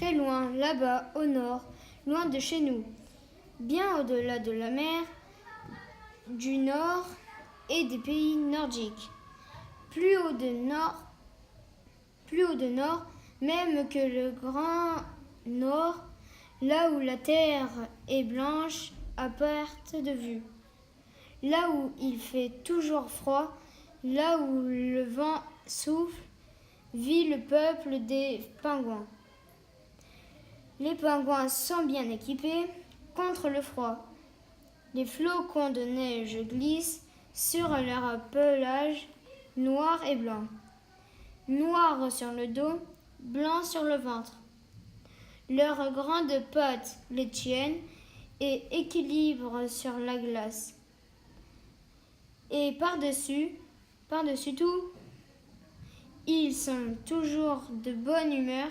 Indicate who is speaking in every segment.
Speaker 1: très loin, là-bas, au nord, loin de chez nous, bien au-delà de la mer du Nord et des pays nordiques, plus haut de nord, même que le grand Nord, là où la terre est blanche à perte de vue, là où il fait toujours froid, là où le vent souffle, vit le peuple des pingouins. Les pingouins sont bien équipés contre le froid. Les flocons de neige glissent sur leur pelage noir et blanc, noir sur le dos, blanc sur le ventre. Leurs grandes pattes les tiennent et équilibrent sur la glace. Et par-dessus tout, ils sont toujours de bonne humeur,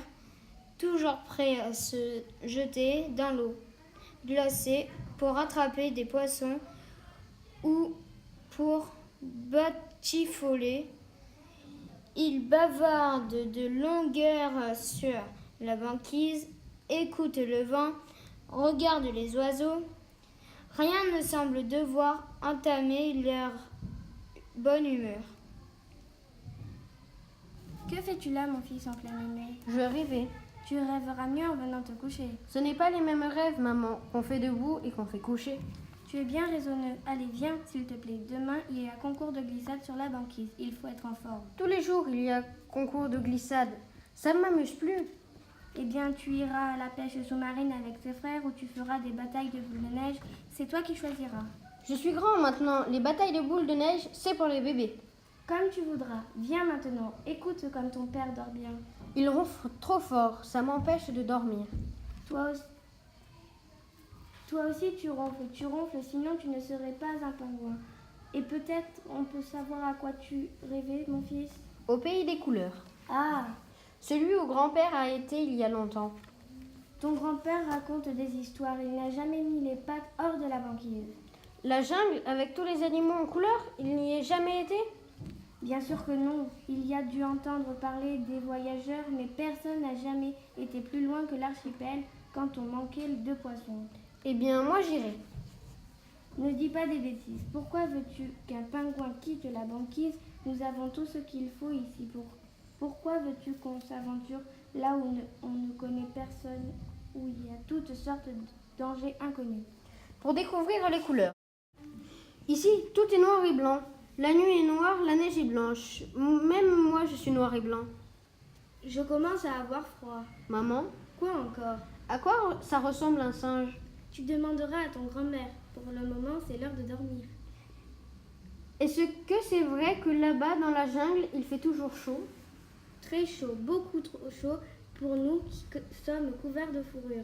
Speaker 1: toujours prêts à se jeter dans l'eau glacée pour attraper des poissons ou pour batifoler. Ils bavardent de longues heures sur la banquise, écoutent le vent, regardent les oiseaux. Rien ne semble devoir entamer leur bonne humeur.
Speaker 2: Que fais-tu là, mon fils, en pleine nuit?
Speaker 3: Je rêvais.
Speaker 2: Tu rêveras mieux en venant te coucher.
Speaker 3: Ce n'est pas les mêmes rêves, maman, qu'on fait debout et qu'on fait coucher.
Speaker 2: Tu es bien raisonneux. Allez, viens, s'il te plaît. Demain, il y a concours de glissade sur la banquise. Il faut être en forme.
Speaker 3: Tous les jours, il y a concours de glissade. Ça ne m'amuse plus.
Speaker 2: Eh bien, tu iras à la pêche sous-marine avec tes frères ou tu feras des batailles de boules de neige. C'est toi qui choisiras.
Speaker 3: Je suis grand maintenant. Les batailles de boules de neige, c'est pour les bébés.
Speaker 2: Comme tu voudras. Viens maintenant. Écoute comme ton père dort bien.
Speaker 3: Il ronfle trop fort. Ça m'empêche de dormir.
Speaker 2: Toi aussi, tu ronfles, sinon tu ne serais pas un pingouin. Et peut-être on peut savoir à quoi tu rêvais, mon fils?
Speaker 3: Au pays des couleurs.
Speaker 2: Ah,
Speaker 3: Celui où grand-père a été il y a longtemps.
Speaker 2: ton grand-père raconte des histoires. Il n'a jamais mis les pattes hors de la banquise.
Speaker 3: La jungle, avec tous les animaux en couleur, il n'y est jamais été?
Speaker 2: Bien sûr que non. Il y a dû entendre parler des voyageurs, mais personne n'a jamais été plus loin que l'archipel quand on manquait de poissons.
Speaker 3: Eh bien, moi j'irai.
Speaker 2: Ne dis pas des bêtises. Pourquoi veux-tu qu'un pingouin quitte la banquise? Nous avons tout ce qu'il faut ici. Pourquoi veux-tu qu'on s'aventure là où on ne connaît personne, où il y a toutes sortes de dangers inconnus?
Speaker 3: Pour découvrir les couleurs. Ici, tout est noir et blanc. La nuit est noire, la neige est blanche. Même moi, je suis noir et blanc.
Speaker 2: Je commence à avoir froid.
Speaker 3: Maman,
Speaker 2: Quoi encore?
Speaker 3: à quoi ça ressemble un singe?
Speaker 2: Tu demanderas à ton grand-mère. Pour le moment, c'est l'heure de dormir.
Speaker 3: Est-ce que c'est vrai que là-bas, dans la jungle, il fait toujours chaud?
Speaker 2: Très chaud, beaucoup trop chaud pour nous qui sommes couverts de fourrure.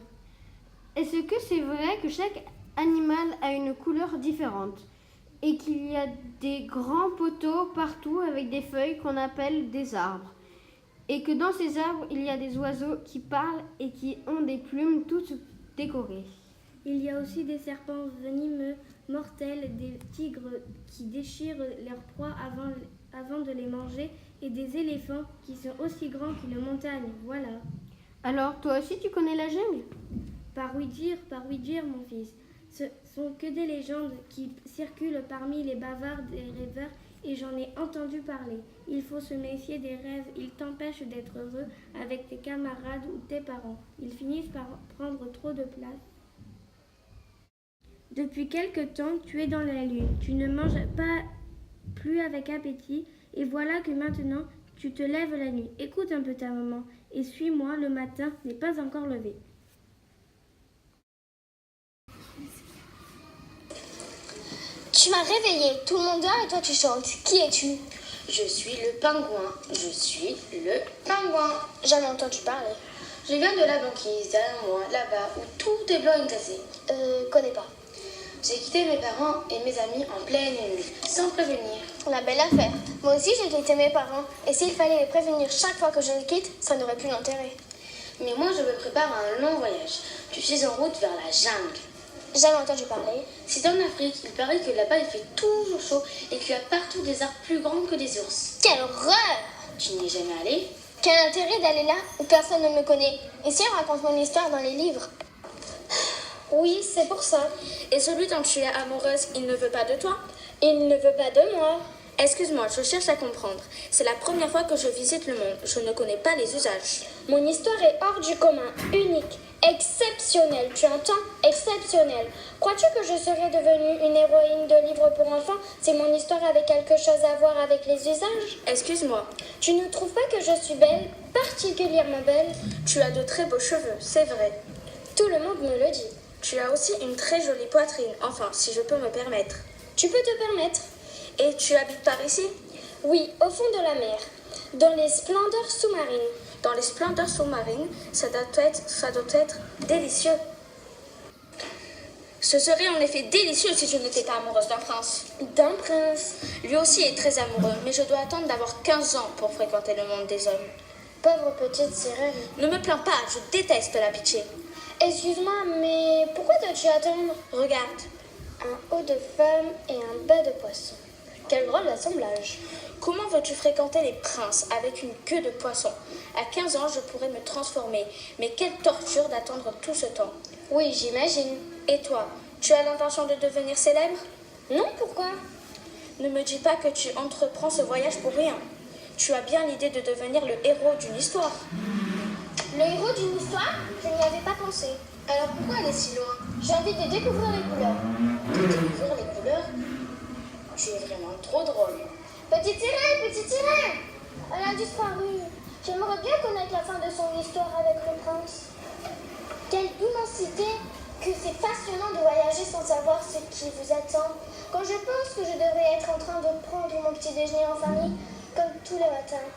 Speaker 3: Est-ce que c'est vrai que chaque animal a une couleur différente et qu'il y a des grands poteaux partout avec des feuilles qu'on appelle des arbres et que dans ces arbres, il y a des oiseaux qui parlent et qui ont des plumes toutes décorées?
Speaker 2: Il y a aussi des serpents venimeux, mortels, des tigres qui déchirent leurs proies avant de les manger et des éléphants qui sont aussi grands qu'une montagne. Voilà.
Speaker 3: Alors, toi aussi, tu connais la jungle?
Speaker 2: Par oui dire, mon fils. Ce sont que des légendes qui circulent parmi les bavards des rêveurs et j'en ai entendu parler. Il faut se méfier des rêves, ils t'empêchent d'être heureux avec tes camarades ou tes parents. Ils finissent par prendre trop de place. Depuis quelque temps, tu es dans la lune. Tu ne manges pas plus avec appétit et voilà que maintenant, tu te lèves la nuit. Écoute un peu ta maman et suis-moi, le matin n'est pas encore levé.
Speaker 4: Tu m'as réveillée, tout le monde dort et toi tu chantes. Qui es-tu?
Speaker 5: Je suis le pingouin. Je suis le pingouin.
Speaker 4: Jamais entendu parler.
Speaker 5: Je viens de la banquise, derrière moi, là-bas, où tout est blanc et glacé.
Speaker 4: Connais pas.
Speaker 5: J'ai quitté mes parents et mes amis en pleine nuit, sans prévenir.
Speaker 4: La belle affaire. Moi aussi j'ai quitté mes parents. Et s'il fallait les prévenir chaque fois que je les quitte, ça n'aurait plus d'intérêt.
Speaker 5: Mais moi, je me prépare à un long voyage. Je suis en route vers la jungle.
Speaker 4: Jamais entendu parler.
Speaker 5: C'est en Afrique, il paraît que là-bas, il fait toujours chaud et qu'il y a partout des arbres plus grands que des ours.
Speaker 4: Quelle horreur!
Speaker 5: Tu n'y es jamais allé?
Speaker 4: Quel intérêt d'aller là où personne ne me connaît? Et si on raconte mon histoire dans les livres?
Speaker 5: Oui, c'est pour ça. Et celui dont tu es amoureuse, il ne veut pas de toi?
Speaker 4: Il ne veut pas de moi.
Speaker 5: Excuse-moi, je cherche à comprendre. C'est la première fois que je visite le monde. Je ne connais pas les usages.
Speaker 4: Mon histoire est hors du commun, unique, exceptionnelle. Tu entends? Exceptionnelle. Crois-tu que je serais devenue une héroïne de livre pour enfants si mon histoire avait quelque chose à voir avec les usages?
Speaker 5: Excuse-moi,
Speaker 4: Tu ne trouves pas que je suis belle, particulièrement belle?
Speaker 5: tu as de très beaux cheveux, c'est vrai.
Speaker 4: Tout le monde me le dit.
Speaker 5: Tu as aussi une très jolie poitrine, enfin, si je peux me permettre.
Speaker 4: Tu peux te permettre?
Speaker 5: Et tu habites par ici?
Speaker 4: Oui, au fond de la mer, dans les splendeurs sous-marines.
Speaker 5: Dans les splendeurs sous-marines, ça doit être délicieux. Ce serait en effet délicieux si je n'étais pas amoureuse d'un prince.
Speaker 4: D'un prince.
Speaker 5: Lui aussi est très amoureux, mais je dois attendre d'avoir 15 ans pour fréquenter le monde des hommes.
Speaker 4: Pauvre petite sirène.
Speaker 5: Ne me plains pas, je déteste la pitié.
Speaker 4: Excuse-moi, mais pourquoi dois-tu attendre?
Speaker 5: Regarde,
Speaker 4: Un haut de femme et un bas de poisson. Quel drôle d'assemblage.
Speaker 5: comment veux-tu fréquenter les princes avec une queue de poisson? À 15 ans, je pourrais me transformer, mais quelle torture d'attendre tout ce temps.
Speaker 4: Oui, j'imagine.
Speaker 5: Et toi, tu as l'intention de devenir célèbre?
Speaker 4: Non, pourquoi?
Speaker 5: Ne me dis pas que tu entreprends ce voyage pour rien. Tu as bien l'idée de devenir le héros d'une histoire.
Speaker 4: Le héros d'une histoire? Je n'y avais pas pensé.
Speaker 5: Alors pourquoi aller si loin?
Speaker 4: J'ai envie de découvrir les couleurs.
Speaker 5: De découvrir les couleurs? Tu es vraiment trop drôle.
Speaker 4: Petite sirène, petite sirène! Elle a disparu. J'aimerais bien connaître la fin de son histoire avec le prince. Quelle immensité! Que c'est passionnant de voyager sans savoir ce qui vous attend. Quand je pense que je devrais être en train de prendre mon petit déjeuner en famille, comme tous les matins.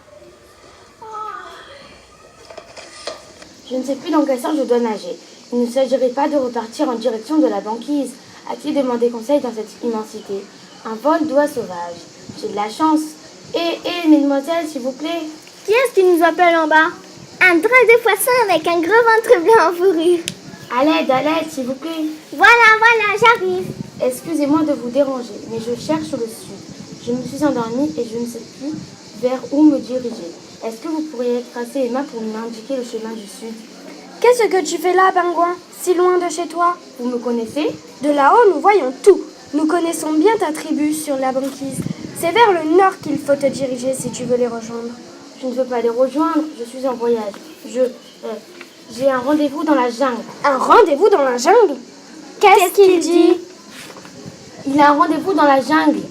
Speaker 6: Je ne sais plus dans quel sens je dois nager. Il ne s'agirait pas de repartir en direction de la banquise. À qui demander conseil dans cette immensité? Un vol d'oies sauvages. J'ai de la chance. Mesdemoiselles, s'il vous plaît.
Speaker 2: Qui est-ce qui nous appelle en bas? Un drôle de poisson avec un gros ventre blanc en fourrure.
Speaker 6: À l'aide, s'il vous plaît.
Speaker 2: Voilà, j'arrive.
Speaker 6: Excusez-moi de vous déranger, mais je cherche le sud. Je me suis endormie et je ne sais plus vers où me diriger. Est-ce que vous pourriez tracer les mains pour m'indiquer le chemin du sud?
Speaker 2: Qu'est-ce que tu fais là, pingouin? Si loin de chez toi?
Speaker 6: Vous me connaissez?
Speaker 2: De là-haut, nous voyons tout. Nous connaissons bien ta tribu sur la banquise. C'est vers le nord qu'il faut te diriger si tu veux les rejoindre.
Speaker 6: Je ne veux pas les rejoindre, je suis en voyage. J'ai un rendez-vous dans la jungle.
Speaker 2: Un rendez-vous dans la jungle? Qu'est-ce qu'il dit?
Speaker 6: Il a un rendez-vous dans la jungle.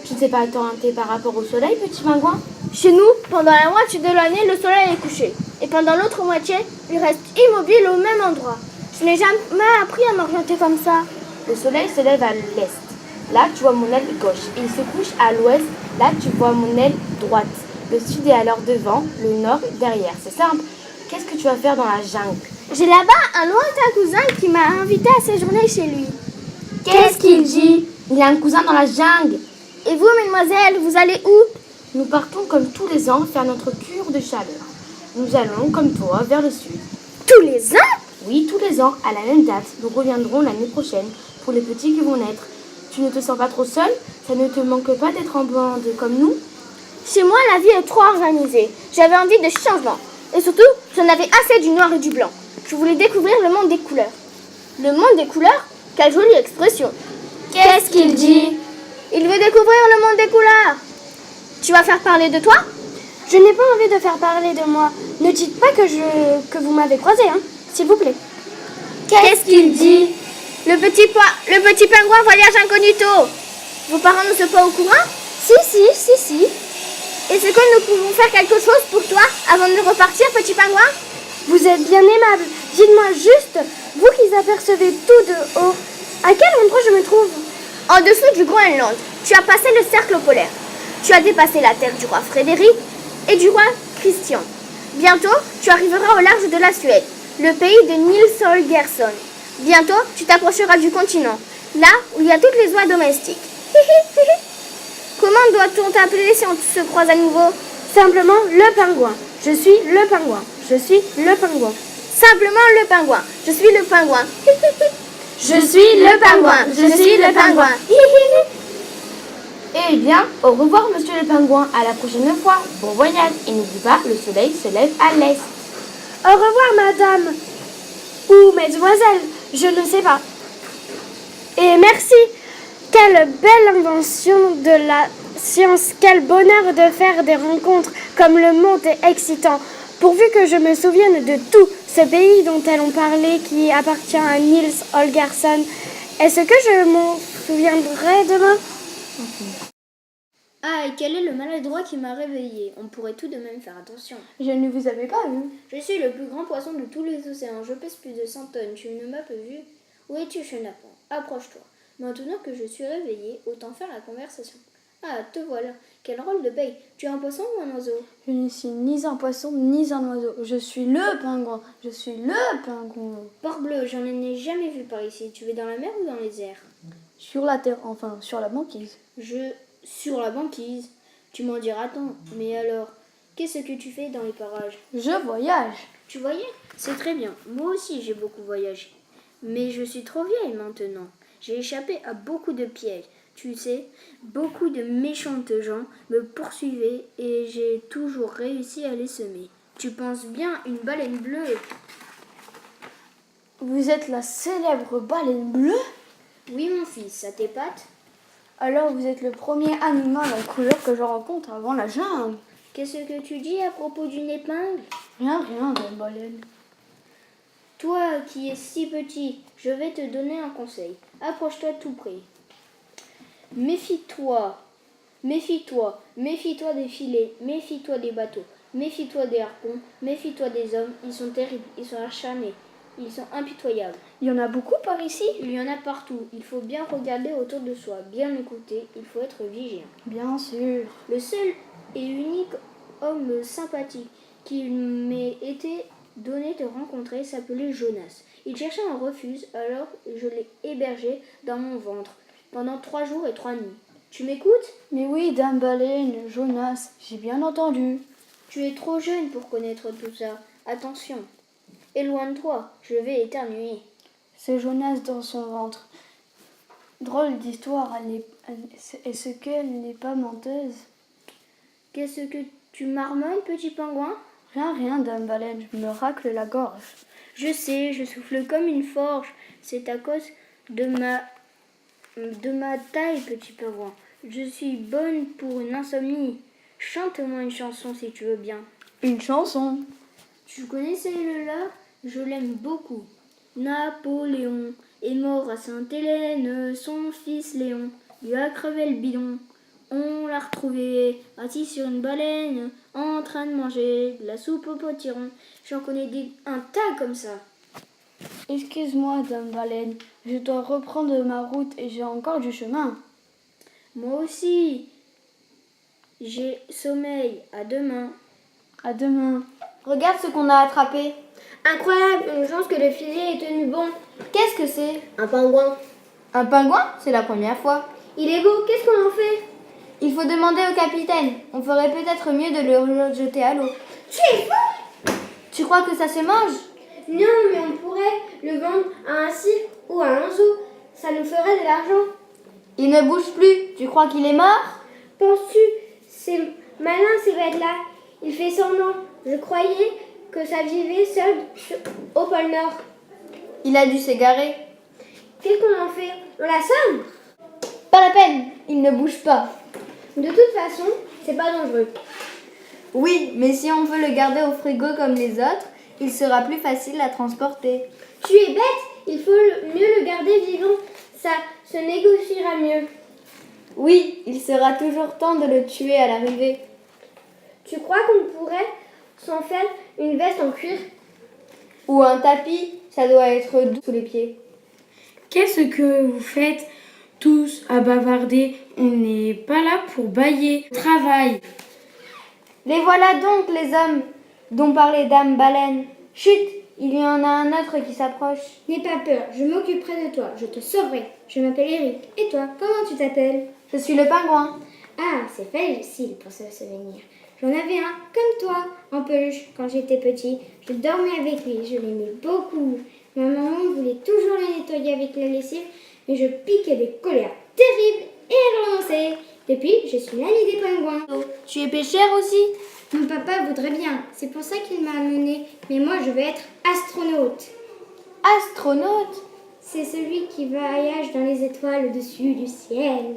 Speaker 6: Je ne sais pas t'orienter par rapport au soleil, petit pingouin?
Speaker 2: Chez nous, pendant la moitié de l'année, le soleil est couché. Et pendant l'autre moitié, il reste immobile au même endroit. Je n'ai jamais appris à m'orienter comme ça.
Speaker 6: Le soleil se lève à l'est. Là, tu vois mon aile gauche. Et il se couche à l'ouest. Là, tu vois mon aile droite. Le sud est alors devant, le nord derrière. C'est simple. Qu'est-ce que tu vas faire dans la jungle?
Speaker 2: J'ai là-bas un lointain cousin qui m'a invité à séjourner chez lui.
Speaker 6: Qu'est-ce qu'il dit? Il a un cousin dans la jungle.
Speaker 2: Et vous, mesdemoiselles, vous allez où?
Speaker 6: Nous partons comme tous les ans faire notre cure de chaleur. Nous allons, comme toi, vers le sud.
Speaker 2: Tous les ans?
Speaker 6: Oui, tous les ans, à la même date. Nous reviendrons l'année prochaine pour les petits qui vont naître. Tu ne te sens pas trop seule? Ça ne te manque pas d'être en bande comme nous?
Speaker 2: Chez moi, la vie est trop organisée. J'avais envie de changement. Et surtout, j'en avais assez du noir et du blanc. Je voulais découvrir le monde des couleurs. Le monde des couleurs? Quelle jolie expression.
Speaker 6: Qu'est-ce qu'il dit?
Speaker 2: Il veut découvrir le monde des couleurs. Tu vas faire parler de toi? Je n'ai pas envie de faire parler de moi. Ne dites pas que vous m'avez croisé, hein, s'il vous plaît.
Speaker 6: Qu'est-ce qu'il dit?
Speaker 2: Le petit pingouin voyage incognito. Vos parents ne sont pas au courant? Si. Est-ce que nous pouvons faire quelque chose pour toi avant de repartir, petit pingouin? Vous êtes bien aimable. Dites-moi juste, vous qui apercevez tout de haut, à quel endroit je me trouve? En dessous du Groenland. Tu as passé le cercle polaire. Tu as dépassé la terre du roi Frédéric et du roi Christian. Bientôt, tu arriveras au large de la Suède, le pays de Nils Holgersson. Bientôt, tu t'approcheras du continent, là où il y a toutes les oies domestiques. Comment doit-on t'appeler si on se croise à nouveau? Simplement le pingouin. Je suis le pingouin. Je suis le pingouin. Simplement le pingouin. Je suis le pingouin.
Speaker 6: Je suis le pingouin. Je suis le pingouin. Eh bien, au revoir monsieur le pingouin, à la prochaine fois, bon voyage, et n'oublie pas, le soleil se lève à l'est.
Speaker 2: Au revoir, madame. Ou mademoiselle, je ne sais pas. Et merci. Quelle belle invention de la science. Quel bonheur de faire des rencontres. Comme le monde est excitant. Pourvu que je me souvienne de tout ce pays dont elles ont parlé qui appartient à Niels Holgersson. Est-ce que je m'en souviendrai demain?
Speaker 7: Ah, et quel est le maladroit qui m'a réveillée? On pourrait tout de même faire attention.
Speaker 6: Je ne vous avais pas vu.
Speaker 7: Je suis le plus grand poisson de tous les océans. Je pèse plus de 100 tonnes. Tu ne m'as pas vu? Où es-tu, chenapan? Approche-toi. Maintenant que je suis réveillée, autant faire la conversation. Ah, te voilà. Quel rôle de paye. Tu es un poisson ou un oiseau?
Speaker 8: Je ne suis ni un poisson ni un oiseau. Je suis le pingouin. Je suis le pingouin.
Speaker 7: Parbleu, j'en ai jamais vu par ici. Tu es dans la mer ou dans les airs?
Speaker 8: Sur la terre, enfin, sur la banquise.
Speaker 7: Sur la banquise. Tu m'en diras tant. Mais alors, qu'est-ce que tu fais dans les parages?
Speaker 8: Je voyage.
Speaker 7: Tu voyages? C'est très bien. Moi aussi, j'ai beaucoup voyagé. Mais je suis trop vieille maintenant. J'ai échappé à beaucoup de pièges. Tu sais, beaucoup de méchantes gens me poursuivaient et j'ai toujours réussi à les semer. Tu penses bien une baleine bleue?
Speaker 8: Vous êtes la célèbre baleine bleue?
Speaker 7: Oui, mon fils, à tes pattes?
Speaker 8: Alors vous êtes le premier animal en couleur que je rencontre avant la jungle.
Speaker 7: Qu'est-ce que tu dis à propos d'une épingle?
Speaker 8: Rien, d'une baleine.
Speaker 7: Toi qui es si petit, je vais te donner un conseil. Approche-toi tout près. Méfie-toi, méfie-toi, méfie-toi des filets, méfie-toi des bateaux, méfie-toi des harpons, méfie-toi des hommes. Ils sont terribles, ils sont acharnés, ils sont impitoyables.
Speaker 8: Il y en a beaucoup par ici?
Speaker 7: Il y en a partout. Il faut bien regarder autour de soi, bien écouter, il faut être vigilant.
Speaker 8: Bien sûr.
Speaker 7: Le seul et unique homme sympathique qui m'ait été donné de rencontrer s'appelait Jonas. Il cherchait un refuge, alors je l'ai hébergé dans mon ventre pendant 3 jours et 3 nuits. Tu m'écoutes?
Speaker 8: Mais oui, dame baleine, Jonas, j'ai bien entendu.
Speaker 7: Tu es trop jeune pour connaître tout ça. Attention. Éloigne-toi, je vais éternuer.
Speaker 8: C'est Jonas dans son ventre. Drôle d'histoire, est-ce qu'elle n'est pas menteuse?
Speaker 7: Qu'est-ce que tu marmonnes, petit pingouin?
Speaker 8: Rien, dame baleine, je me racle la gorge.
Speaker 7: Je sais, je souffle comme une forge. C'est à cause de ma taille, petit pingouin. Je suis bonne pour une insomnie. Chante-moi une chanson si tu veux bien.
Speaker 8: Une chanson?
Speaker 7: Tu connais celle-là? Je l'aime beaucoup. Napoléon est mort à Sainte-Hélène, son fils Léon lui a crevé le bidon. On l'a retrouvé assis sur une baleine, en train de manger de la soupe au potiron. J'en connais un tas comme ça.
Speaker 8: Excuse-moi, dame baleine, je dois reprendre ma route et j'ai encore du chemin.
Speaker 7: Moi aussi. J'ai sommeil. À demain.
Speaker 8: À demain.
Speaker 3: Regarde ce qu'on a attrapé.
Speaker 2: Incroyable, une chance que le filet ait tenu bon.
Speaker 3: Qu'est-ce que c'est?
Speaker 2: Un pingouin.
Speaker 3: Un pingouin? C'est la première fois.
Speaker 2: Il est beau, qu'est-ce qu'on en fait?
Speaker 3: Il faut demander au capitaine. On ferait peut-être mieux de le jeter à l'eau.
Speaker 2: Tu es fou!
Speaker 3: Tu crois que ça se mange?
Speaker 2: Non, mais on pourrait le vendre à un cirque ou à un zoo. Ça nous ferait de l'argent.
Speaker 3: Il ne bouge plus. Tu crois qu'il est mort?
Speaker 2: Penses-tu? C'est malin ces bêtes-là. Il fait semblant. Je croyais que ça vivait seul au pôle Nord.
Speaker 3: Il a dû s'égarer.
Speaker 2: Qu'est-ce qu'on en fait? On l'assomme?
Speaker 3: Pas la peine. Il ne bouge pas.
Speaker 2: De toute façon, c'est pas dangereux.
Speaker 3: Oui, mais si on veut le garder au frigo comme les autres, il sera plus facile à transporter.
Speaker 2: Tu es bête, il faut mieux le garder vivant. Ça se négociera mieux.
Speaker 3: Oui, il sera toujours temps de le tuer à l'arrivée.
Speaker 2: Tu crois qu'on pourrait s'en faire une veste en cuir?
Speaker 3: Ou un tapis, ça doit être doux sous les pieds.
Speaker 9: Qu'est-ce que vous faites tous à bavarder? On n'est pas là pour bailler. Travail.
Speaker 3: Les voilà donc, les hommes dont parlait Dame Baleine. Chut, il y en a un autre qui s'approche.
Speaker 2: N'aie pas peur, je m'occuperai de toi, je te sauverai. Je m'appelle Eric. Et toi, comment tu t'appelles?
Speaker 3: Je suis le pingouin.
Speaker 2: Ah, c'est facile pour se souvenir. J'en avais un, comme toi, en peluche, quand j'étais petit. Je dormais avec lui, je l'aimais beaucoup. Ma maman voulait toujours le nettoyer avec la lessive, mais je piquais des colères terribles et elle renonçait.
Speaker 4: Depuis, je suis l'amie des pingouins.
Speaker 7: Tu es pêcheur aussi?
Speaker 4: Mon papa voudrait bien, c'est pour ça qu'il m'a amenée. Mais moi, je veux être astronaute.
Speaker 7: Astronaute?
Speaker 4: C'est celui qui voyage dans les étoiles au-dessus du ciel.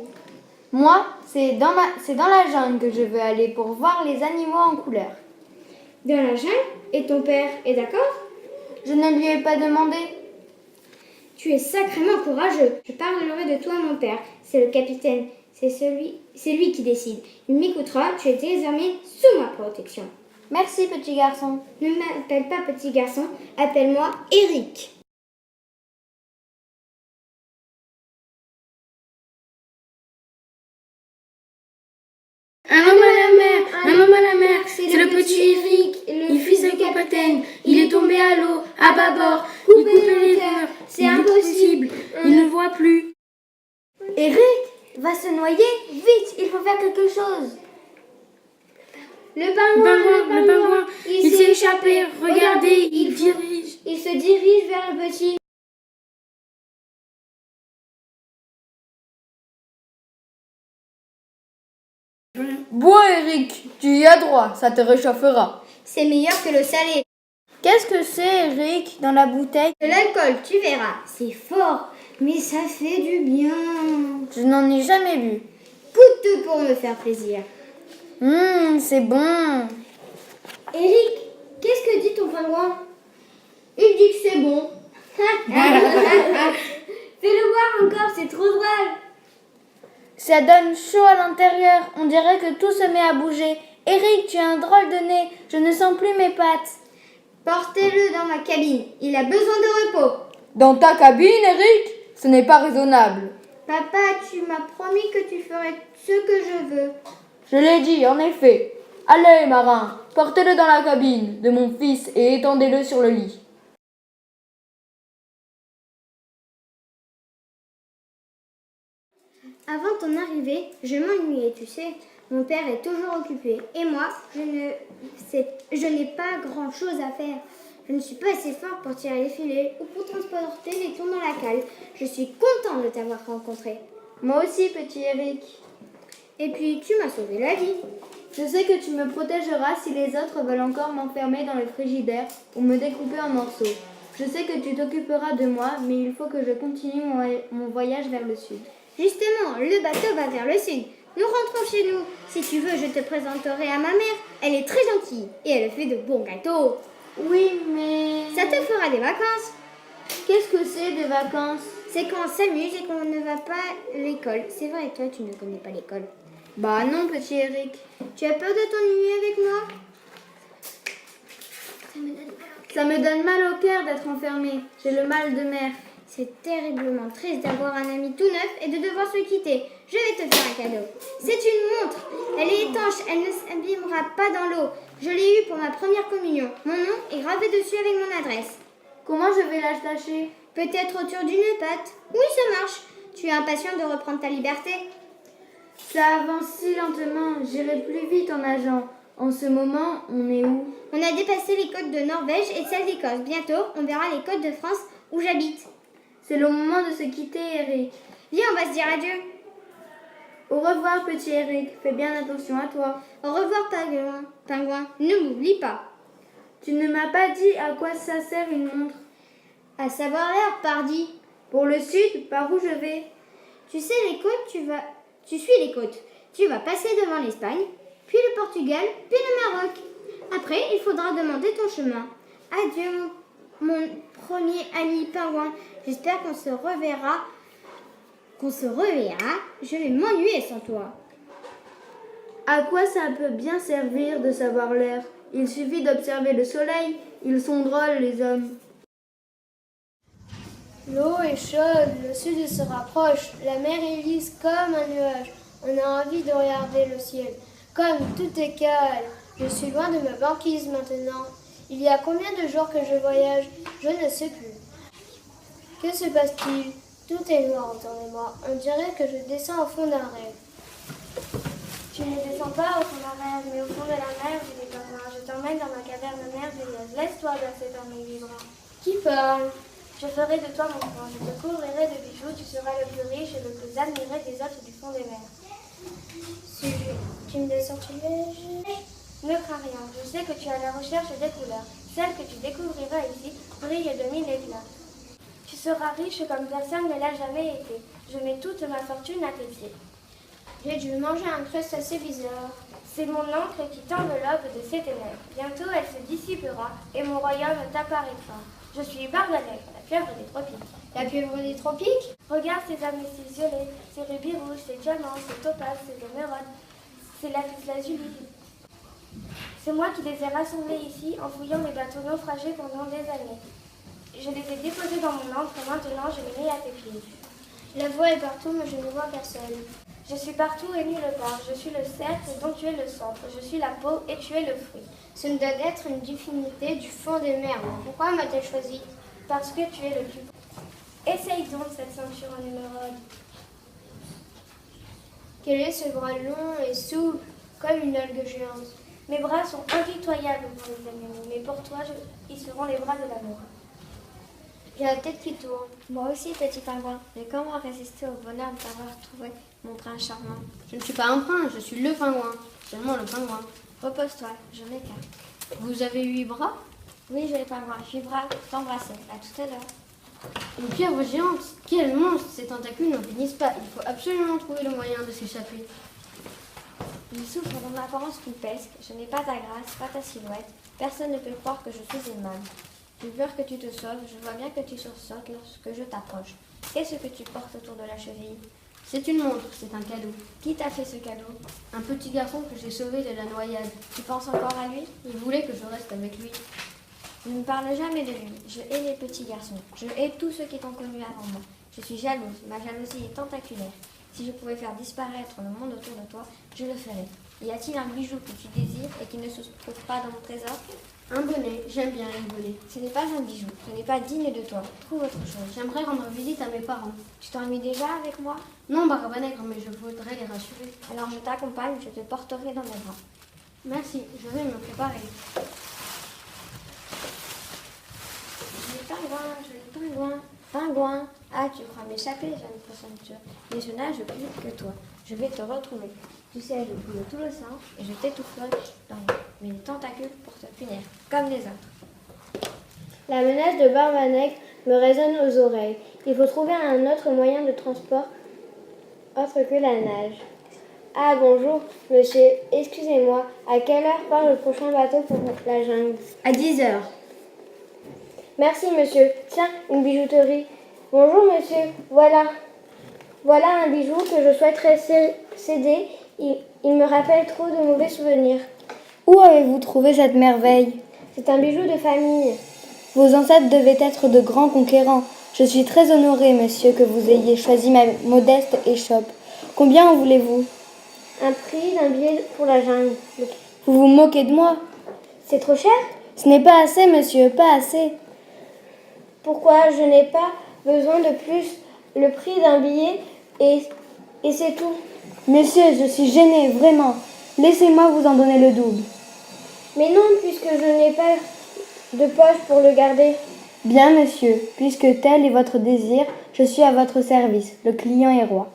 Speaker 7: Moi, c'est dans la jungle que je veux aller pour voir les animaux en couleur.
Speaker 4: Dans la jungle? Et ton père est d'accord?
Speaker 7: Je ne lui ai pas demandé.
Speaker 4: Tu es sacrément courageux. Je parlerai de toi à mon père. C'est le capitaine. C'est lui qui décide. Il m'écoutera. Tu es désormais sous ma protection.
Speaker 7: Merci, petit garçon.
Speaker 4: Ne m'appelle pas petit garçon. Appelle-moi Eric.
Speaker 9: Un homme à la mer, un homme à la mer, c'est le petit Eric, le fils du capitaine. Il est tombé à l'eau, à bâbord, il coupait les verres. C'est impossible, il ne voit plus.
Speaker 7: Eric va se noyer. Vite, il faut faire quelque chose.
Speaker 4: Le pingouin,
Speaker 9: il s'est échappé. Regardez, il
Speaker 4: se dirige vers le petit.
Speaker 7: Bois, Eric, tu y as droit, ça te réchauffera.
Speaker 4: C'est meilleur que le salé.
Speaker 7: Qu'est-ce que c'est, Eric, dans la bouteille?
Speaker 4: De l'alcool, tu verras. C'est fort, mais ça fait du bien.
Speaker 7: Je n'en ai jamais bu.
Speaker 4: Goûte pour me faire plaisir.
Speaker 7: C'est bon.
Speaker 4: Eric, qu'est-ce que dit ton pingouin? Il dit que c'est bon. Fais-le voir encore, c'est trop drôle.
Speaker 7: Ça donne chaud à l'intérieur, on dirait que tout se met à bouger. Eric, tu as un drôle de nez, je ne sens plus mes pattes.
Speaker 4: Portez-le dans ma cabine, il a besoin de repos.
Speaker 7: Dans ta cabine, Eric? Ce n'est pas raisonnable.
Speaker 4: Papa, tu m'as promis que tu ferais ce que je veux.
Speaker 7: Je l'ai dit, en effet. Allez, marin, portez-le dans la cabine de mon fils et étendez-le sur le lit.
Speaker 4: Avant ton arrivée, je m'ennuyais, tu sais. Mon père est toujours occupé. Et moi, je n'ai pas grand-chose à faire. Je ne suis pas assez fort pour tirer les filets ou pour transporter les thons dans la cale. Je suis contente de t'avoir rencontré.
Speaker 7: Moi aussi, petit Eric.
Speaker 4: Et puis, tu m'as sauvé la vie.
Speaker 7: Je sais que tu me protégeras si les autres veulent encore m'enfermer dans le frigidaire ou me découper en morceaux. Je sais que tu t'occuperas de moi, mais il faut que je continue mon voyage vers le sud.
Speaker 4: Justement, le bateau va vers le sud. Nous rentrons chez nous. Si tu veux, je te présenterai à ma mère. Elle est très gentille et elle fait de bons gâteaux.
Speaker 7: Oui, mais...
Speaker 4: Ça te fera des vacances.
Speaker 7: Qu'est-ce que c'est des vacances?
Speaker 4: C'est quand on s'amuse et qu'on ne va pas à l'école. C'est vrai, toi, tu ne connais pas l'école.
Speaker 7: Bah non, petit Eric.
Speaker 4: Tu as peur de t'ennuyer avec moi?
Speaker 7: Ça me donne mal au cœur d'être enfermée. J'ai le mal de mer.
Speaker 4: C'est terriblement triste d'avoir un ami tout neuf et de devoir se quitter. Je vais te faire un cadeau. C'est une montre. Elle est étanche, elle ne s'abîmera pas dans l'eau. Je l'ai eue pour ma première communion. Mon nom est gravé dessus avec mon adresse.
Speaker 7: Comment je vais l'attacher?
Speaker 4: Peut-être autour d'une patte. Oui, ça marche. Tu es impatient de reprendre ta liberté?
Speaker 7: Ça avance si lentement. J'irai plus vite en nageant. En ce moment, on est où?
Speaker 4: On a dépassé les côtes de Norvège et celles d'Écosse. Bientôt, on verra les côtes de France où j'habite.
Speaker 7: C'est le moment de se quitter, Eric.
Speaker 4: Viens, on va se dire adieu.
Speaker 7: Au revoir, petit Eric. Fais bien attention à toi.
Speaker 4: Au revoir, pingouin. Ne m'oublie pas.
Speaker 7: Tu ne m'as pas dit à quoi ça sert une montre.
Speaker 4: À savoir l'heure, pardi.
Speaker 7: Pour le sud, par où je vais?
Speaker 4: Tu sais les côtes, tu suis les côtes. Tu vas passer devant l'Espagne, puis le Portugal, puis le Maroc. Après, il faudra demander ton chemin. Adieu, mon premier ami pingouin. J'espère qu'on se reverra. Je vais m'ennuyer sans toi.
Speaker 7: À quoi ça peut bien servir de savoir l'heure? Il suffit d'observer le soleil. Ils sont drôles, les hommes.
Speaker 1: L'eau est chaude, le sud se rapproche, la mer est lisse comme un nuage. On a envie de regarder le ciel. Comme tout est calme, je suis loin de ma banquise maintenant. Il y a combien de jours que je voyage? Je ne sais plus. Que se passe-t-il? Tout est noir autour de moi. On dirait que je descends au fond d'un rêve.
Speaker 2: Tu ne descends pas au fond d'un rêve, mais au fond de la mer, j'ai des pingouins. Je t'emmène dans ma caverne merveilleuse. Laisse-toi bercer par mes vibrants.
Speaker 1: Qui parle?
Speaker 2: Je ferai de toi mon prince. Je te couvrirai de bijoux. Tu seras le plus riche et le plus admiré des hôtes du fond des mers. Tu me laisses sortilège. Ne crains rien, je sais que tu es à la recherche des couleurs. Celle que tu découvriras ici brille de mille éclats. Tu seras riche comme personne ne l'a jamais été. Je mets toute ma fortune à tes pieds.
Speaker 1: J'ai dû manger un crustacé bizarre.
Speaker 2: C'est mon encre qui t'enveloppe de ses ténèbres. Bientôt elle se dissipera et mon royaume t'apparaîtra. Je suis Barbanègre, la pieuvre des tropiques.
Speaker 1: La pieuvre des tropiques?
Speaker 2: Regarde ces améthystes violets, ces rubis rouges, ces diamants, ces topazes, ces émeraudes, ces lapis lazuli. C'est moi qui les ai rassemblés ici en fouillant les bateaux naufragés pendant des années. Je les ai déposés dans mon encre et maintenant je les mets à tes pieds.
Speaker 1: La voix est partout, mais je ne vois personne.
Speaker 2: Je suis partout et nulle part. Je suis le cercle dont tu es le centre. Je suis la peau et tu es le fruit.
Speaker 1: Ce ne doit être une divinité du fond des mers. Pourquoi m'a-t-elle choisi?
Speaker 2: Parce que tu es le plus beau. Essaye donc cette ceinture en émeraude.
Speaker 1: Quel est ce bras long et souple comme une algue géante?
Speaker 2: Mes bras sont impitoyables pour les animaux, mais pour toi, ils seront les bras de l'amour.
Speaker 1: J'ai la tête qui tourne.
Speaker 10: Moi aussi, petit pingouin. Mais comment résister au bonheur de t'avoir trouvé, mon prince charmant?
Speaker 3: Je ne suis pas un prince, je suis le pingouin. Seulement le pingouin.
Speaker 10: Repose-toi, je m'écarte.
Speaker 3: Vous avez 8 bras?
Speaker 10: Oui, je les pingouins. 8 bras, t'embrasser. À tout à l'heure.
Speaker 3: Une pieuvre géante? Quel monstre! Ces tentacules n'en finissent pas. Il faut absolument trouver le moyen de s'échapper.
Speaker 10: Il souffre d'une apparence poupesque. Je n'ai pas ta grâce, pas ta silhouette. Personne ne peut croire que je suis une manne. J'ai peur que tu te sauves. Je vois bien que tu sursautes lorsque je t'approche. Qu'est-ce que tu portes autour de la cheville?
Speaker 3: C'est une montre, c'est un cadeau.
Speaker 10: Qui t'a fait ce cadeau?
Speaker 3: Un petit garçon que j'ai sauvé de la noyade.
Speaker 10: Tu penses encore à lui?
Speaker 3: Il voulait que je reste avec lui.
Speaker 10: Ne me parle jamais de lui. Je hais les petits garçons. Je hais tous ceux qui t'ont connu avant moi. Je suis jalouse. Ma jalousie est tentaculaire. Si je pouvais faire disparaître le monde autour de toi, je le ferais. Y a-t-il un bijou que tu désires et qui ne se trouve pas dans mon trésor?
Speaker 3: Un bonnet, j'aime bien les bonnets.
Speaker 10: Ce n'est pas un bijou. Ce n'est pas digne de toi. Trouve autre chose.
Speaker 3: J'aimerais rendre visite à mes parents.
Speaker 10: Tu t'ennuies déjà avec moi?
Speaker 3: Non, Barbanègre, mais je voudrais les rassurer.
Speaker 10: Alors je t'accompagne, je te porterai dans mes bras.
Speaker 3: Merci, je vais me préparer.
Speaker 10: Joli pingouin. Pingouin. Ah, tu crois m'échapper, jeune présomptueux. Mais je nage plus vite que toi. Je vais te retrouver. Tu sais, je coule tout le sang et je t'étoufferai dans mes tentacules pour te punir, comme les autres.
Speaker 2: La menace de Barbanègre me résonne aux oreilles. Il faut trouver un autre moyen de transport autre que la nage. Ah, bonjour, monsieur. Excusez-moi. À quelle heure part le prochain bateau pour la jungle?
Speaker 7: À 10 heures.
Speaker 2: Merci, monsieur. Tiens, une bijouterie. Bonjour, monsieur. Voilà un bijou que je souhaiterais céder. Il me rappelle trop de mauvais souvenirs.
Speaker 7: Où avez-vous trouvé cette merveille?
Speaker 2: C'est un bijou de famille.
Speaker 7: Vos ancêtres devaient être de grands conquérants. Je suis très honorée, monsieur, que vous ayez choisi ma modeste échoppe. Combien en voulez-vous?
Speaker 2: Un prix d'un billet pour la jungle.
Speaker 7: Vous vous moquez de moi?
Speaker 2: C'est trop cher?
Speaker 7: Ce n'est pas assez, monsieur, pas assez.
Speaker 2: Pourquoi? Je n'ai pas besoin de plus. Le prix d'un billet et c'est tout.
Speaker 7: Monsieur, je suis gênée, vraiment. Laissez-moi vous en donner le double.
Speaker 2: Mais non, puisque je n'ai pas de poche pour le garder.
Speaker 7: Bien, monsieur, puisque tel est votre désir, je suis à votre service. Le client est roi.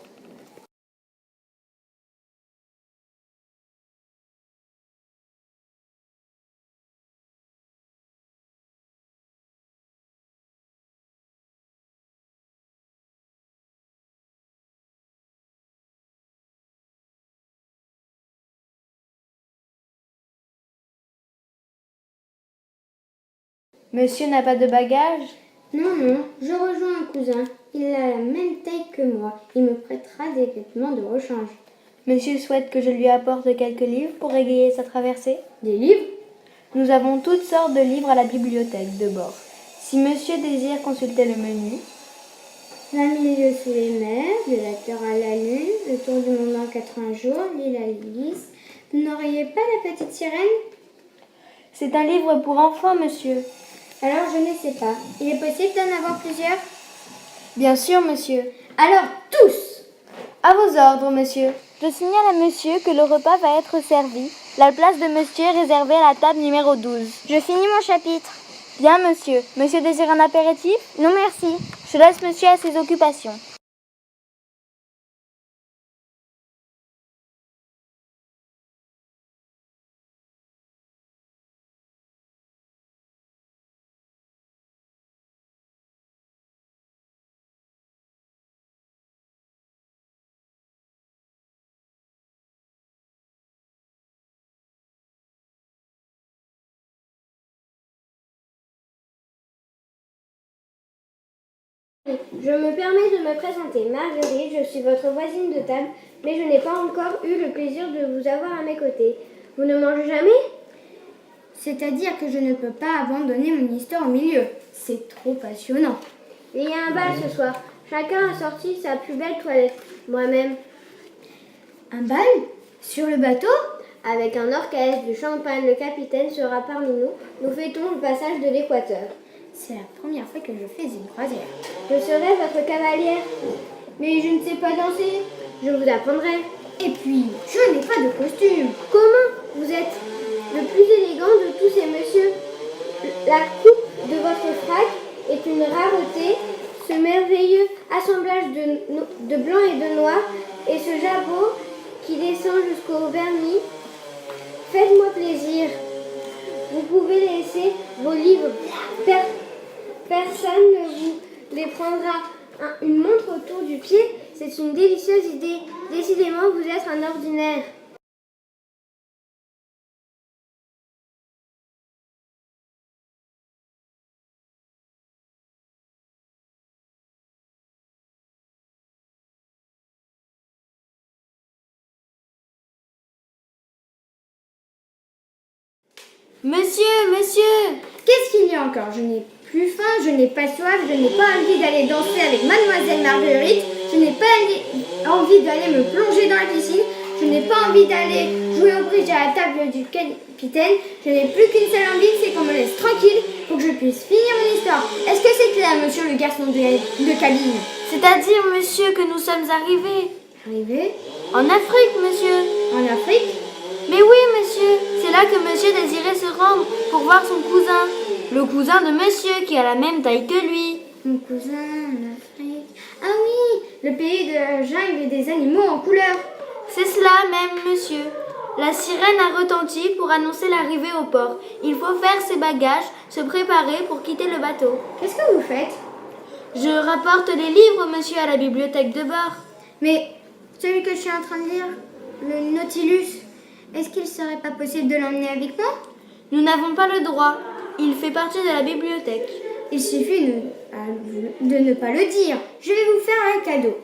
Speaker 7: Monsieur n'a pas de bagages?
Speaker 2: Non, je rejoins un cousin. Il a la même taille que moi. Il me prêtera des vêtements de rechange.
Speaker 7: Monsieur souhaite que je lui apporte quelques livres pour égayer sa traversée?
Speaker 2: Des livres?
Speaker 7: Nous avons toutes sortes de livres à la bibliothèque de bord. Si monsieur désire consulter le menu...
Speaker 2: 20 milieux sous les mers, le lecteur à la lune, le tour du monde en 80 jours, l'île Alice. Vous n'auriez pas la petite sirène?
Speaker 7: C'est un livre pour enfants, monsieur.
Speaker 2: Alors je ne sais pas. Il est possible d'en avoir plusieurs?
Speaker 7: Bien sûr, monsieur.
Speaker 2: Alors tous!
Speaker 7: À vos ordres, monsieur. Je signale à monsieur que le repas va être servi. La place de monsieur est réservée à la table numéro 12.
Speaker 2: Je finis mon chapitre.
Speaker 7: Bien, monsieur. Monsieur désire un apéritif?
Speaker 2: Non, merci.
Speaker 7: Je laisse monsieur à ses occupations.
Speaker 2: Je me permets de me présenter. Marguerite, je suis votre voisine de table, mais je n'ai pas encore eu le plaisir de vous avoir à mes côtés. Vous ne mangez jamais?
Speaker 7: C'est-à-dire que je ne peux pas abandonner mon histoire au milieu. C'est trop passionnant.
Speaker 2: Il y a un bal ce soir. Chacun a sorti sa plus belle toilette. Moi-même.
Speaker 7: Un bal? Sur le bateau?
Speaker 2: Avec un orchestre, du champagne, le capitaine sera parmi nous. Nous fêtons le passage de l'équateur.
Speaker 7: C'est la première fois que je fais une croisière.
Speaker 2: Je serai votre cavalière. Mais je ne sais pas danser. Je vous apprendrai.
Speaker 7: Et puis, je n'ai pas de costume.
Speaker 2: Comment? Vous êtes le plus élégant de tous ces messieurs. La coupe de votre frac est une rareté. Ce merveilleux assemblage de blanc et de noir et ce jabot qui descend jusqu'au vernis. Faites-moi plaisir. Vous pouvez laisser vos livres. Personne ne vous les prendra. Une montre autour du pied, c'est une délicieuse idée. Décidément, vous êtes un ordinaire.
Speaker 3: Monsieur!
Speaker 7: Qu'est-ce qu'il y a encore? Je n'ai plus faim, je n'ai pas soif, je n'ai pas envie d'aller danser avec Mademoiselle Marguerite, je n'ai pas envie d'aller me plonger dans la piscine, je n'ai pas envie d'aller jouer au bridge à la table du capitaine, je n'ai plus qu'une seule envie, c'est qu'on me laisse tranquille pour que je puisse finir mon histoire. Est-ce que c'est clair, monsieur le garçon de cabine?
Speaker 3: C'est-à-dire, monsieur, que nous sommes arrivés.
Speaker 7: Arrivé?
Speaker 3: En Afrique, monsieur.
Speaker 7: En Afrique?
Speaker 3: Mais oui, monsieur, c'est là que monsieur désirait se rendre pour voir son cousin. Le cousin de monsieur qui a la même taille que lui.
Speaker 7: Mon cousin en Afrique. Ah oui, le pays de la jungle et des animaux en couleur.
Speaker 3: C'est cela même, monsieur. La sirène a retenti pour annoncer l'arrivée au port. Il faut faire ses bagages, se préparer pour quitter le bateau.
Speaker 7: Qu'est-ce que vous faites?
Speaker 3: Je rapporte les livres, monsieur, à la bibliothèque de bord.
Speaker 7: Mais celui que je suis en train de lire, le Nautilus, est-ce qu'il ne serait pas possible de l'emmener avec moi?
Speaker 3: Nous n'avons pas le droit. Il fait partie de la bibliothèque.
Speaker 7: Il suffit de ne pas le dire. Je vais vous faire un cadeau.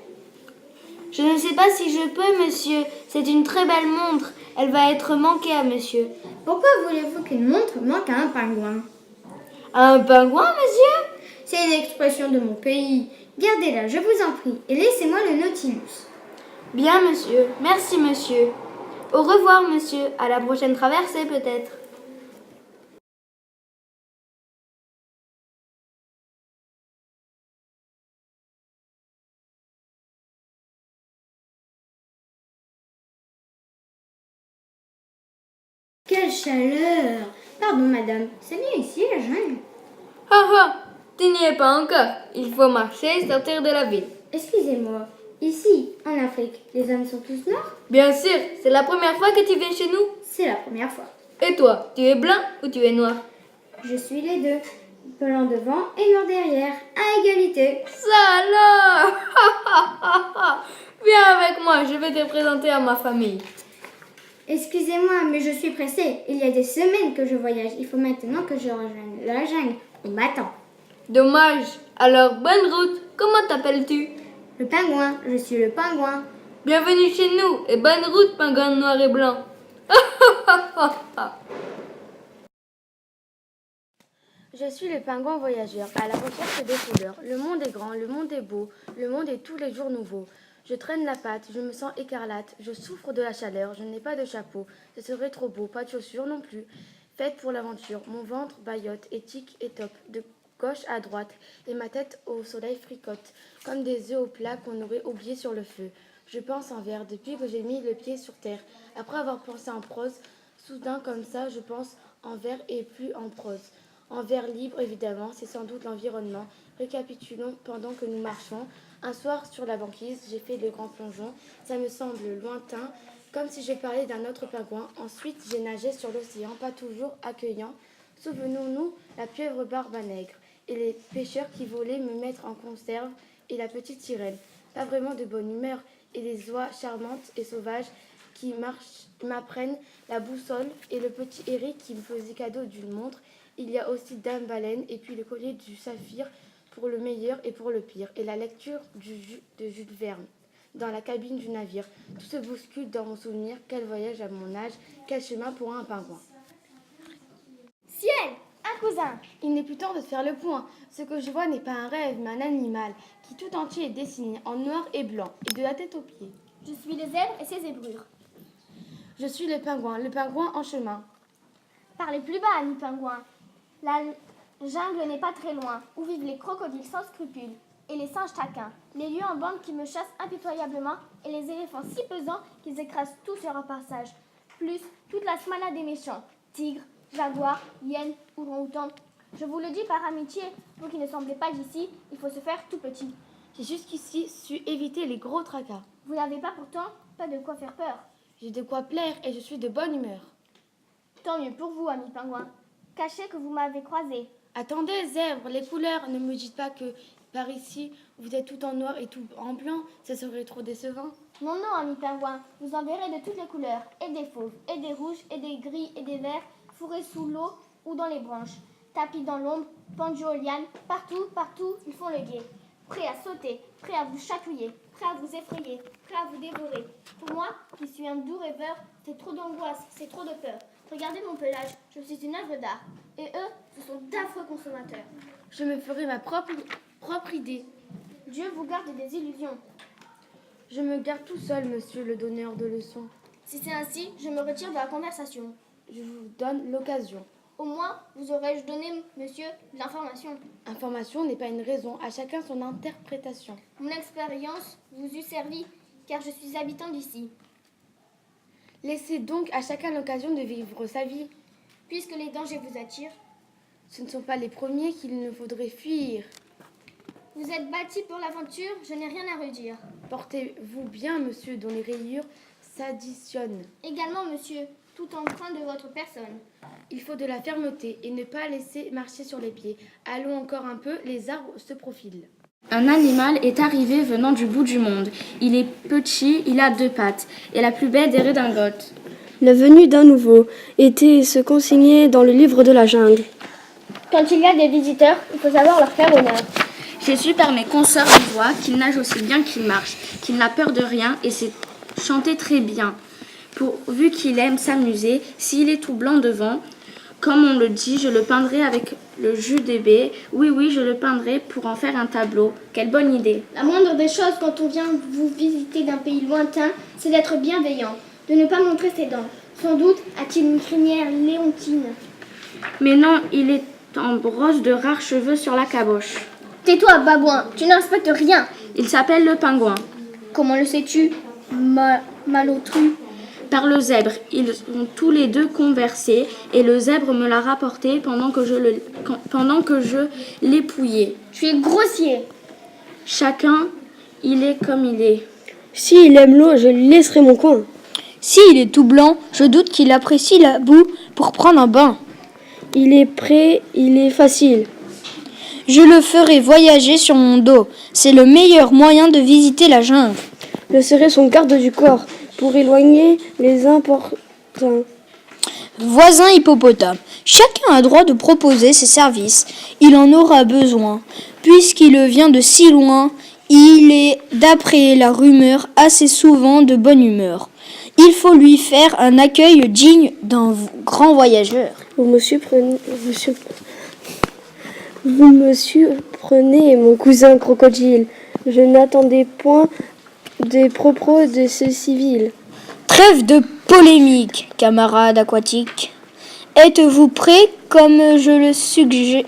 Speaker 3: Je ne sais pas si je peux, monsieur. C'est une très belle montre. Elle va être manquée à monsieur.
Speaker 7: Pourquoi voulez-vous qu'une montre manque à un pingouin?
Speaker 3: Un pingouin, monsieur?
Speaker 7: C'est une expression de mon pays. Gardez-la, je vous en prie, et laissez-moi le Nautilus.
Speaker 3: Bien, monsieur. Merci, monsieur. Au revoir, monsieur. À la prochaine traversée, peut-être.
Speaker 7: Quelle chaleur! Pardon, madame, c'est bien ici, la jungle?
Speaker 3: Ah ah! Tu n'y es pas encore. Il faut marcher et sortir de la ville.
Speaker 7: Excusez-moi, ici, en Afrique, les hommes sont tous noirs?
Speaker 3: Bien sûr, c'est la première fois que tu viens chez nous.
Speaker 7: C'est la première fois.
Speaker 3: Et toi, tu es blanc ou tu es noir?
Speaker 7: Je suis les deux, blanc devant et noir derrière, à égalité.
Speaker 3: Ça alors! Viens avec moi, je vais te présenter à ma famille.
Speaker 7: Excusez-moi, mais je suis pressée. Il y a des semaines que je voyage. Il faut maintenant que je rejoigne la jungle. On m'attend.
Speaker 3: Dommage. Alors, bonne route. Comment t'appelles-tu?
Speaker 7: Le pingouin. Je suis le pingouin.
Speaker 3: Bienvenue chez nous et bonne route, pingouin noir et blanc.
Speaker 6: Je suis le pingouin voyageur, à la recherche des couleurs. Le monde est grand, le monde est beau, le monde est tous les jours nouveau. Je traîne la patte, je me sens écarlate, je souffre de la chaleur, je n'ai pas de chapeau, ce serait trop beau, pas de chaussures non plus. Faite pour l'aventure, mon ventre bâillotte, éthique et top, de gauche à droite, et ma tête au soleil fricote, comme des œufs au plat qu'on aurait oubliés sur le feu. Je pense en vers depuis que j'ai mis le pied sur terre. Après avoir pensé en prose, soudain comme ça, je pense en vers et plus en prose. En vers libre, évidemment, c'est sans doute l'environnement. Récapitulons pendant que nous marchons. Un soir, sur la banquise, j'ai fait le grand plongeon. Ça me semble lointain, comme si je parlais d'un autre pingouin. Ensuite, j'ai nagé sur l'océan, pas toujours accueillant. Souvenons-nous, la pieuvre barbe à nègre et les pêcheurs qui volaient me mettre en conserve et la petite sirène, pas vraiment de bonne humeur, et les oies charmantes et sauvages qui m'apprennent la boussole et le petit Eric qui me faisait cadeau d'une montre. Il y a aussi Dame Baleine et puis le collier du saphir pour le meilleur et pour le pire, et la lecture de Jules Verne dans la cabine du navire. Tout se bouscule dans mon souvenir. Quel voyage à mon âge, quel chemin pour un pingouin.
Speaker 4: Ciel, un cousin.
Speaker 6: Il n'est plus temps de faire le point. Ce que je vois n'est pas un rêve, mais un animal qui tout entier est dessiné en noir et blanc, et de la tête aux pieds.
Speaker 4: Je suis le zèbre et ses zébrures.
Speaker 6: Je suis le pingouin en chemin.
Speaker 4: Parlez plus bas, ami pingouin. La jungle n'est pas très loin, où vivent les crocodiles sans scrupules, et les singes taquins, les lions en bande qui me chassent impitoyablement, et les éléphants si pesants qu'ils écrasent tout sur leur passage. Plus toute la smalade des méchants, tigres, jaguars, hyènes, orang-outans. Je vous le dis par amitié, vous qui ne semblez pas d'ici, il faut se faire tout petit.
Speaker 6: J'ai jusqu'ici su éviter les gros tracas.
Speaker 4: Vous n'avez pas pourtant pas de quoi faire peur.
Speaker 6: J'ai de quoi plaire et je suis de bonne humeur.
Speaker 4: Tant mieux pour vous, ami pingouin. Cachez que vous m'avez croisé.
Speaker 6: Attendez, zèbre, les couleurs, ne me dites pas que par ici, vous êtes tout en noir et tout en blanc, ça serait trop décevant.
Speaker 4: Non, non, ami pingouin, vous en verrez de toutes les couleurs, et des fauves, et des rouges, et des gris, et des verts, fourrés sous l'eau ou dans les branches, tapis dans l'ombre, pendus aux lianes, partout, partout, ils font le guet. Prêts à sauter, prêts à vous chatouiller, prêts à vous effrayer, prêts à vous dévorer. Pour moi, qui suis un doux rêveur, c'est trop d'angoisse, c'est trop de peur. Regardez mon pelage, je suis une œuvre d'art. Et eux, ce sont d'affreux consommateurs.
Speaker 6: Je me ferai ma propre idée.
Speaker 4: Dieu vous garde des illusions.
Speaker 6: Je me garde tout seul, monsieur le donneur de leçons.
Speaker 4: Si c'est ainsi, je me retire de la conversation.
Speaker 6: Je vous donne l'occasion.
Speaker 4: Au moins, vous aurais-je donné, monsieur, de l'information.
Speaker 6: Information n'est pas une raison, à chacun son interprétation.
Speaker 4: Mon expérience vous eût servi, car je suis habitant d'ici.
Speaker 6: Laissez donc à chacun l'occasion de vivre sa vie.
Speaker 4: Puisque les dangers vous attirent,
Speaker 6: ce ne sont pas les premiers qu'il ne faudrait fuir.
Speaker 4: Vous êtes bâti pour l'aventure, je n'ai rien à redire.
Speaker 6: Portez-vous bien, monsieur, dont les rayures s'additionnent.
Speaker 4: Également, monsieur, tout empreint de votre personne.
Speaker 6: Il faut de la fermeté et ne pas laisser marcher sur les pieds. Allons encore un peu, les arbres se profilent.
Speaker 5: Un animal est arrivé venant du bout du monde. Il est petit, il a 2 pattes, et la plus belle des redingotes.
Speaker 9: La venue d'un nouveau était se consigner dans le livre de la jungle.
Speaker 4: Quand il y a des visiteurs, il faut savoir leur faire honneur.
Speaker 5: J'ai su par mes consoeurs de voix qu'il nage aussi bien qu'il marche, qu'il n'a peur de rien et sait chanter très bien. Pourvu qu'il aime s'amuser, s'il est tout blanc devant, comme on le dit, je le peindrai avec le jus des baies. Oui, oui, je le peindrai pour en faire un tableau. Quelle bonne idée.
Speaker 4: La moindre des choses quand on vient vous visiter d'un pays lointain, c'est d'être bienveillant, de ne pas montrer ses dents. Sans doute a-t-il une crinière léontine.
Speaker 5: Mais non, il est en brosse de rares cheveux sur la caboche.
Speaker 4: Tais-toi, babouin, tu ne respectes rien.
Speaker 5: Il s'appelle le pingouin.
Speaker 4: Comment le sais-tu, malotru?
Speaker 5: Par le zèbre. Ils ont tous les deux conversé et le zèbre me l'a rapporté pendant que je l'épouillais.
Speaker 4: Tu es grossier.
Speaker 5: Chacun, il est comme il est.
Speaker 9: S'il aime l'eau, je lui laisserai mon coin.
Speaker 7: S'il est tout blanc, je doute qu'il apprécie la boue pour prendre un bain.
Speaker 9: Il est prêt, il est facile.
Speaker 7: Je le ferai voyager sur mon dos. C'est le meilleur moyen de visiter la jungle.
Speaker 9: Je serai son garde du corps pour éloigner les importuns.
Speaker 7: Voisin hippopotame, chacun a droit de proposer ses services. Il en aura besoin. Puisqu'il vient de si loin, il est, d'après la rumeur, assez souvent de bonne humeur. Il faut lui faire un accueil digne d'un grand voyageur.
Speaker 9: Vous me surprenez, mon cousin crocodile. Je n'attendais point des propos de ce civil.
Speaker 7: Trêve de polémique, camarade aquatique. Êtes-vous prêt, comme je le suggère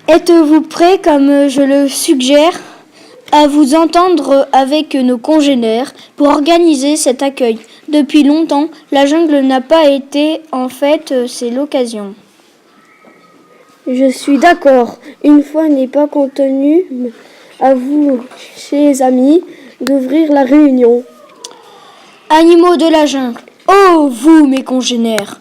Speaker 7: Êtes-vous prêt, comme je le suggère, à vous entendre avec nos congénères pour organiser cet accueil? Depuis longtemps, la jungle n'a pas été, en fait, c'est l'occasion.
Speaker 9: Je suis d'accord. Une fois n'est pas contenu, à vous, chers amis, d'ouvrir la réunion.
Speaker 7: Animaux de la jungle, ô vous, mes congénères!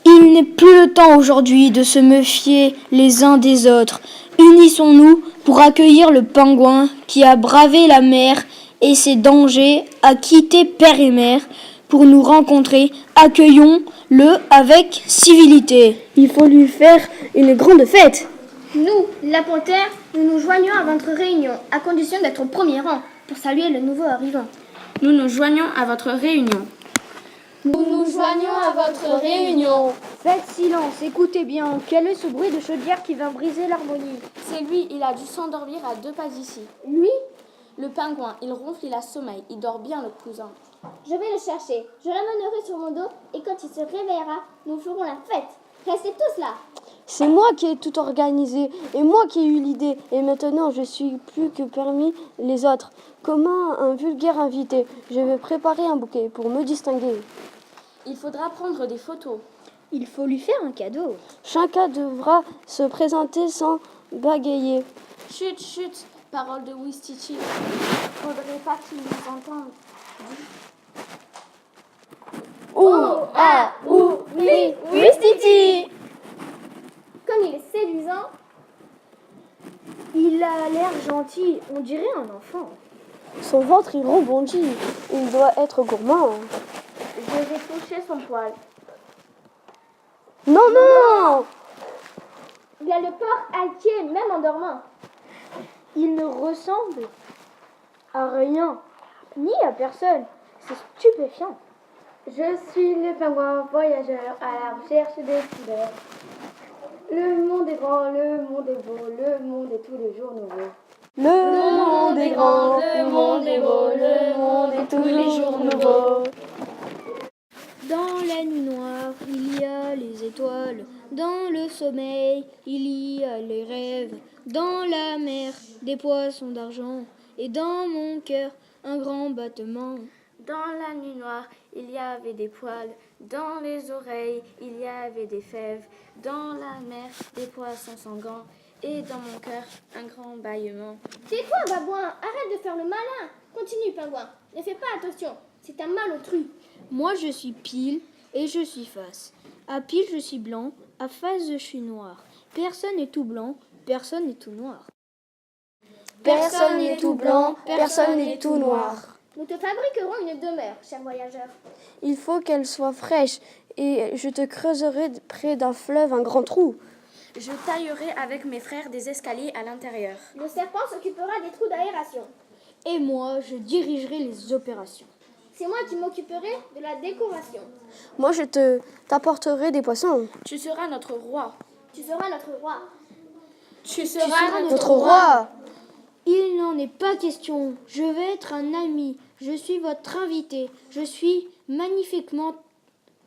Speaker 7: Il n'est plus le temps aujourd'hui de se méfier les uns des autres. Unissons-nous pour accueillir le pingouin qui a bravé la mer et ses dangers, a quitté père et mère pour nous rencontrer. Accueillons
Speaker 8: le avec civilité. Il faut lui faire une grande fête.
Speaker 4: Nous, la Panthère, nous nous joignons à votre réunion, à condition d'être au premier rang, pour saluer le nouveau arrivant.
Speaker 5: Nous nous joignons à votre réunion.
Speaker 7: Nous nous joignons à votre réunion.
Speaker 8: Faites silence, écoutez bien. Quel est ce bruit de chaudière qui va briser l'harmonie?
Speaker 5: C'est lui, il a dû s'endormir à 2 pas d'ici.
Speaker 4: Lui,
Speaker 5: Le pingouin, il ronfle, il a sommeil, il dort bien le cousin.
Speaker 4: je vais le chercher. Je l'amènerai sur mon dos et quand il se réveillera, nous ferons la fête. Restez tous là.
Speaker 8: C'est moi qui ai tout organisé et moi qui ai eu l'idée. Et maintenant, je suis plus que parmi les autres. Comment un vulgaire invité? Je vais préparer un bouquet pour me distinguer.
Speaker 5: Il faudra prendre des photos.
Speaker 7: Il faut lui faire un cadeau.
Speaker 8: Chacun devra se présenter sans bagayer.
Speaker 5: Chut, chut, parole de Ouistiti.
Speaker 10: Faudrait pas qu'ils nous entendent.
Speaker 4: Oui, Stiti. Comme il est séduisant.
Speaker 7: Il a l'air gentil, on dirait un enfant.
Speaker 8: Son ventre, il rebondit. Il doit être gourmand.
Speaker 2: Je vais toucher son poil.
Speaker 8: Non, non!
Speaker 4: Il a le corps inquiet, même en dormant.
Speaker 7: Il ne ressemble à rien, ni à personne. C'est stupéfiant.
Speaker 2: Je suis le pingouin voyageur à la recherche des couleurs. Le monde est grand, le monde est beau, le monde est tous les jours nouveau.
Speaker 8: Le monde est grand,
Speaker 2: le monde est beau, le monde est tous les jours nouveau.
Speaker 7: Dans la nuit noire, il y a les étoiles. Dans le sommeil, il y a les rêves. Dans la mer, des poissons d'argent. Et dans mon cœur, un grand battement.
Speaker 2: Dans la nuit noire, il y avait des poils. Dans les oreilles, il y avait des fèves. Dans la mer, des poissons sanguins. Et dans mon cœur, un grand bâillement.
Speaker 4: Tais-toi, babouin. Arrête de faire le malin. Continue, pingouin. Ne fais pas attention. C'est un malotru.
Speaker 7: Moi, je suis pile et je suis face. À pile, je suis blanc. À face, je suis noir. Personne n'est tout blanc. Personne n'est tout noir.
Speaker 8: Personne n'est tout blanc, personne n'est tout noir.
Speaker 4: Nous te fabriquerons une demeure, cher voyageur.
Speaker 8: Il faut qu'elle soit fraîche et je te creuserai près d'un fleuve un grand trou.
Speaker 5: Je taillerai avec mes frères des escaliers à l'intérieur.
Speaker 4: Le serpent s'occupera des trous d'aération.
Speaker 7: Et moi, je dirigerai les opérations.
Speaker 4: C'est moi qui m'occuperai de la décoration.
Speaker 8: Moi, t'apporterai des poissons.
Speaker 5: Tu seras notre roi.
Speaker 4: Tu seras notre roi.
Speaker 5: Tu seras
Speaker 8: Notre roi.
Speaker 7: Il n'en est pas question. Je vais être un ami. Je suis votre invité. Je suis magnifiquement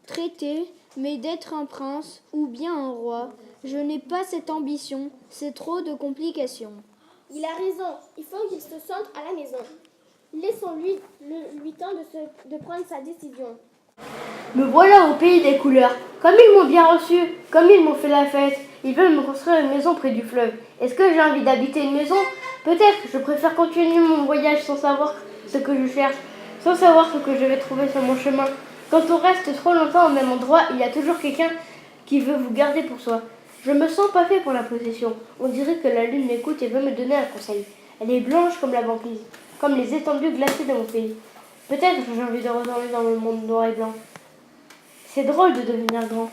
Speaker 7: traité, mais d'être un prince ou bien un roi, je n'ai pas cette ambition. C'est trop de complications.
Speaker 4: Il a raison. Il faut qu'il se sente à la maison. Laissons-lui lui temps de prendre sa décision.
Speaker 3: Me voilà au pays des couleurs. Comme ils m'ont bien reçu, comme ils m'ont fait la fête, ils veulent me construire une maison près du fleuve. Est-ce que j'ai envie d'habiter une maison? Peut-être. Je préfère continuer mon voyage sans savoir ce que je cherche, sans savoir ce que je vais trouver sur mon chemin. Quand on reste trop longtemps au même endroit, il y a toujours quelqu'un qui veut vous garder pour soi. Je me sens pas fait pour la possession. On dirait que la lune m'écoute et veut me donner un conseil. Elle est blanche comme la banquise, comme les étendues glacées de mon pays. Peut-être que j'ai envie de retourner dans le monde noir et blanc. C'est drôle de devenir grand.